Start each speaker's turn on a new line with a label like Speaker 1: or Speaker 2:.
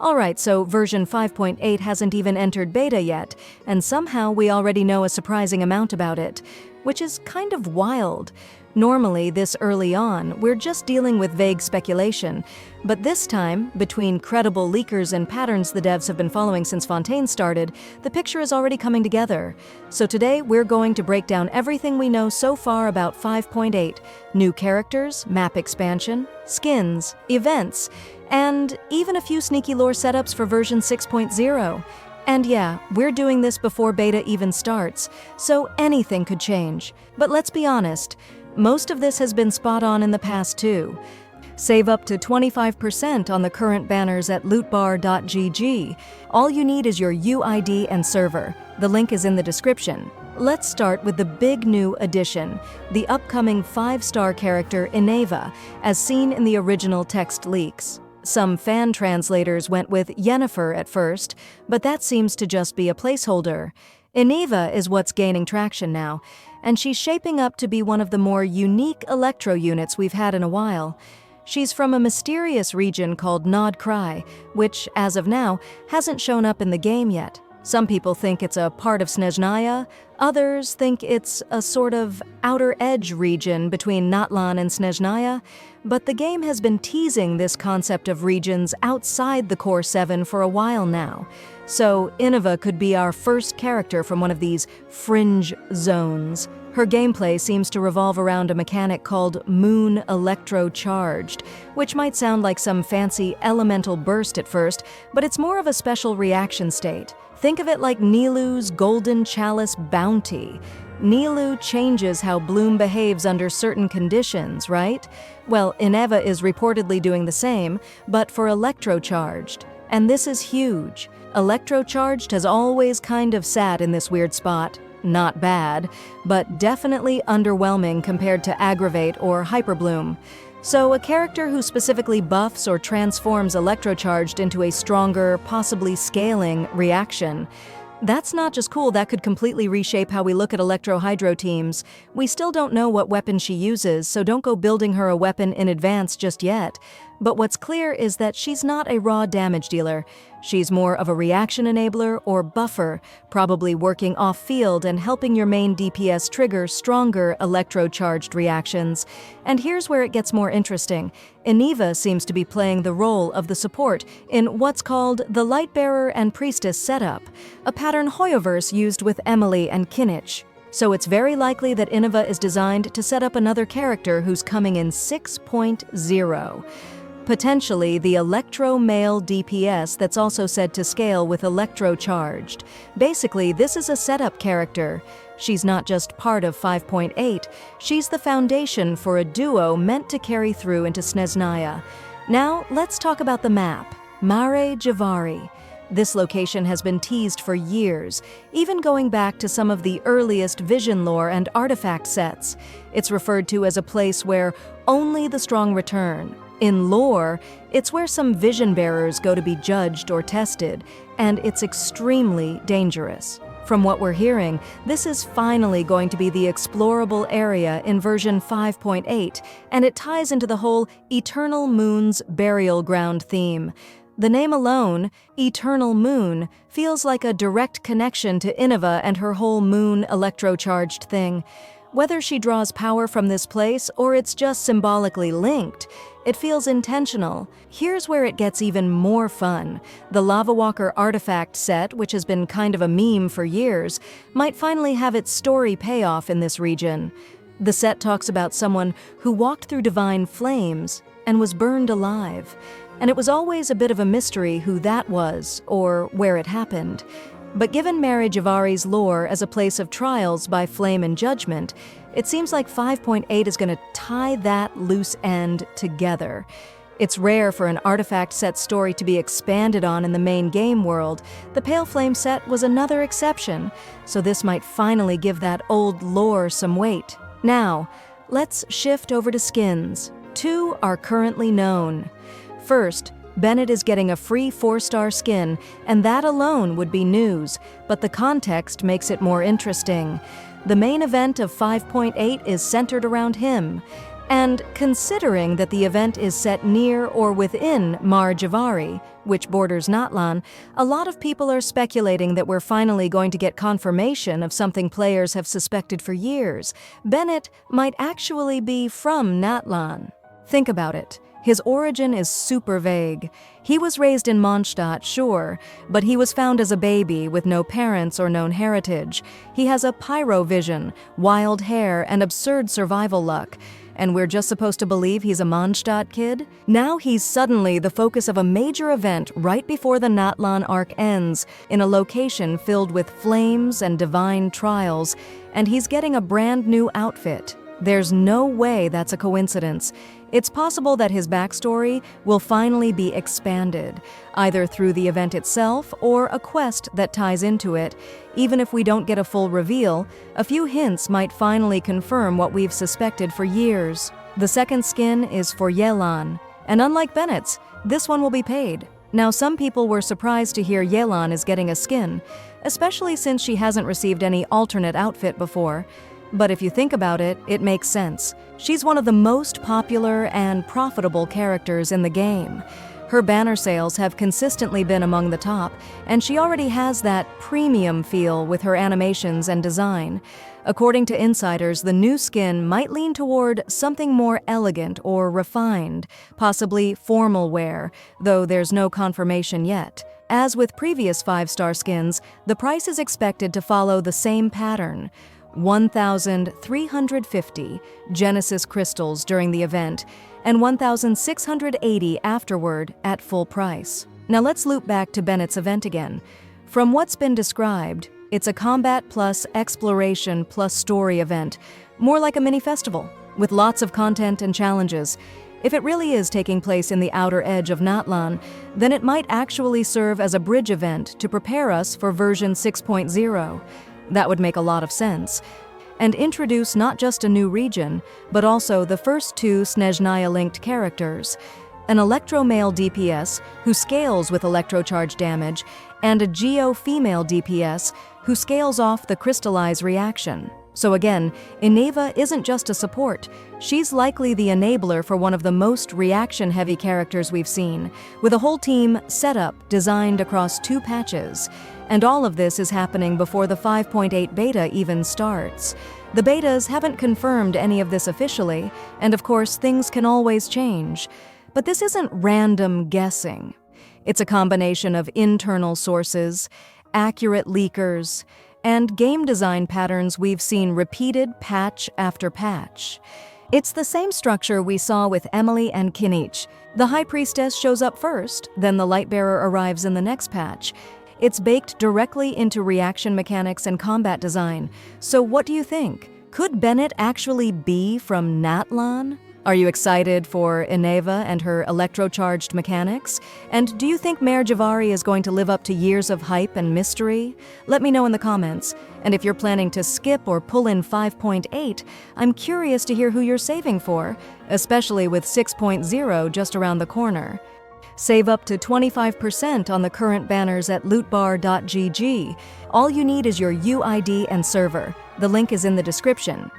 Speaker 1: Alright, so version 5.8 hasn't even entered beta yet, and somehow we already know a surprising amount about it, which is kind of wild. Normally, this early on, we're just dealing with vague speculation, but this time, between credible leakers and patterns the devs have been following since Fontaine started, the picture is already coming together. So today, we're going to break down everything we know so far about 5.8, new characters, map expansion, skins, events, and even a few sneaky lore setups for version 6.0. And yeah, we're doing this before beta even starts, so anything could change. But let's be honest, most of this has been spot on in the past too. Save up to 25% on the current banners at lootbar.gg. All you need is your UID and server. The link is in the description. Let's start with the big new addition, the upcoming 5-star character Ineva, as seen in the original text leaks. Some fan translators went with Yennefer at first, but that seems to just be a placeholder. Ineva is what's gaining traction now, and she's shaping up to be one of the more unique electro units we've had in a while. She's from a mysterious region called Nod Cry, which, as of now, hasn't shown up in the game yet. Some people think it's a part of Snezhnaya, others think it's a sort of outer edge region between Natlan and Snezhnaya, but the game has been teasing this concept of regions outside the Core 7 for a while now. So Ineva could be our first character from one of these fringe zones. Her gameplay seems to revolve around a mechanic called Moon Electro Charged, which might sound like some fancy elemental burst at first, but it's more of a special reaction state. Think of it like Nilu's Golden Chalice Bounty. Nilu changes how Bloom behaves under certain conditions, right? Well, Ineva is reportedly doing the same, but for Electrocharged. And this is huge. Electrocharged has always kind of sat in this weird spot. Not bad, but definitely underwhelming compared to Aggravate or Hyperbloom. So a character who specifically buffs or transforms Electrocharged into a stronger, possibly scaling, reaction. That's not just cool, that could completely reshape how we look at Electro-Hydro teams. We still don't know what weapon she uses, so don't go building her a weapon in advance just yet. But what's clear is that she's not a raw damage dealer. She's more of a reaction enabler or buffer, probably working off-field and helping your main DPS trigger stronger electro-charged reactions. And here's where it gets more interesting. Ineva seems to be playing the role of the support in what's called the Lightbearer and Priestess setup, a pattern Hoyoverse used with Emily and Kinnich. So it's very likely that Ineva is designed to set up another character who's coming in 6.0. Potentially the Electro-Male DPS that's also said to scale with Electro-Charged. Basically, this is a setup character. She's not just part of 5.8, she's the foundation for a duo meant to carry through into Snezhnaya. Now, let's talk about the map, Mare Javari. This location has been teased for years, even going back to some of the earliest Vision lore and artifact sets. It's referred to as a place where only the strong return. In lore, it's where some vision bearers go to be judged or tested, and it's extremely dangerous. From what we're hearing, this is finally going to be the explorable area in version 5.8, and it ties into the whole Eternal Moon's burial ground theme. The name alone, Eternal Moon, feels like a direct connection to Ineva and her whole moon electrocharged thing. Whether she draws power from this place or it's just symbolically linked, it feels intentional. Here's where it gets even more fun. The Lava Walker artifact set, which has been kind of a meme for years, might finally have its story payoff in this region. The set talks about someone who walked through divine flames and was burned alive. And it was always a bit of a mystery who that was or where it happened. But given Mare Javari's lore as a place of trials by flame and judgment, it seems like 5.8 is going to tie that loose end together. It's rare for an artifact set story to be expanded on in the main game world. The Pale Flame set was another exception, so this might finally give that old lore some weight. Now, let's shift over to skins. 2 are currently known. First, Bennett is getting a free 4-star skin, and that alone would be news, but the context makes it more interesting. The main event of 5.8 is centered around him, And considering that the event is set near or within Mar Javari, which borders Natlan, a lot of people are speculating that we're finally going to get confirmation of something players have suspected for years. Bennett might actually be from Natlan. Think about it. His origin is super vague. He was raised in Mondstadt, sure, but he was found as a baby with no parents or known heritage. He has a pyro vision, wild hair, and absurd survival luck. And we're just supposed to believe he's a Mondstadt kid? Now he's suddenly the focus of a major event right before the Natlan arc ends, in a location filled with flames and divine trials, and he's getting a brand new outfit. There's no way that's a coincidence. It's possible that his backstory will finally be expanded, either through the event itself or a quest that ties into it. Even if we don't get a full reveal, a few hints might finally confirm what we've suspected for years. The second skin is for Yelan, and unlike Bennett's, this one will be paid. Now, some people were surprised to hear Yelan is getting a skin, especially since she hasn't received any alternate outfit before. But if you think about it, it makes sense. She's one of the most popular and profitable characters in the game. Her banner sales have consistently been among the top, and she already has that premium feel with her animations and design. According to insiders, the new skin might lean toward something more elegant or refined, possibly formal wear, though there's no confirmation yet. As with previous 5-star skins, the price is expected to follow the same pattern. 1,350 Genesis crystals during the event, and 1,680 afterward at full price. Now let's loop back to Bennett's event again. From what's been described, it's a combat plus exploration plus story event, more like a mini festival, with lots of content and challenges. If it really is taking place in the outer edge of Natlan, then it might actually serve as a bridge event to prepare us for version 6.0. That would make a lot of sense, and introduce not just a new region, but also the first 2 Snezhnaya-linked characters, an Electro-male DPS who scales with electrocharge damage, and a Geo-female DPS who scales off the crystallize reaction. So again, Ineva isn't just a support. She's likely the enabler for one of the most reaction-heavy characters we've seen, with a whole team set up, designed across 2 patches. And all of this is happening before the 5.8 beta even starts. The betas haven't confirmed any of this officially, and of course things can always change. But this isn't random guessing. It's a combination of internal sources, accurate leakers, and game design patterns we've seen repeated patch after patch. It's the same structure we saw with Emily and Kinich. The High Priestess shows up first, then the Lightbearer arrives in the next patch. It's baked directly into reaction mechanics and combat design. So what do you think? Could Bennett actually be from Natlan? Are you excited for Ineva and her electrocharged mechanics? And do you think Mar Javari is going to live up to years of hype and mystery? Let me know in the comments. And if you're planning to skip or pull in 5.8, I'm curious to hear who you're saving for, especially with 6.0 just around the corner. Save up to 25% on the current banners at lootbar.gg. All you need is your UID and server. The link is in the description.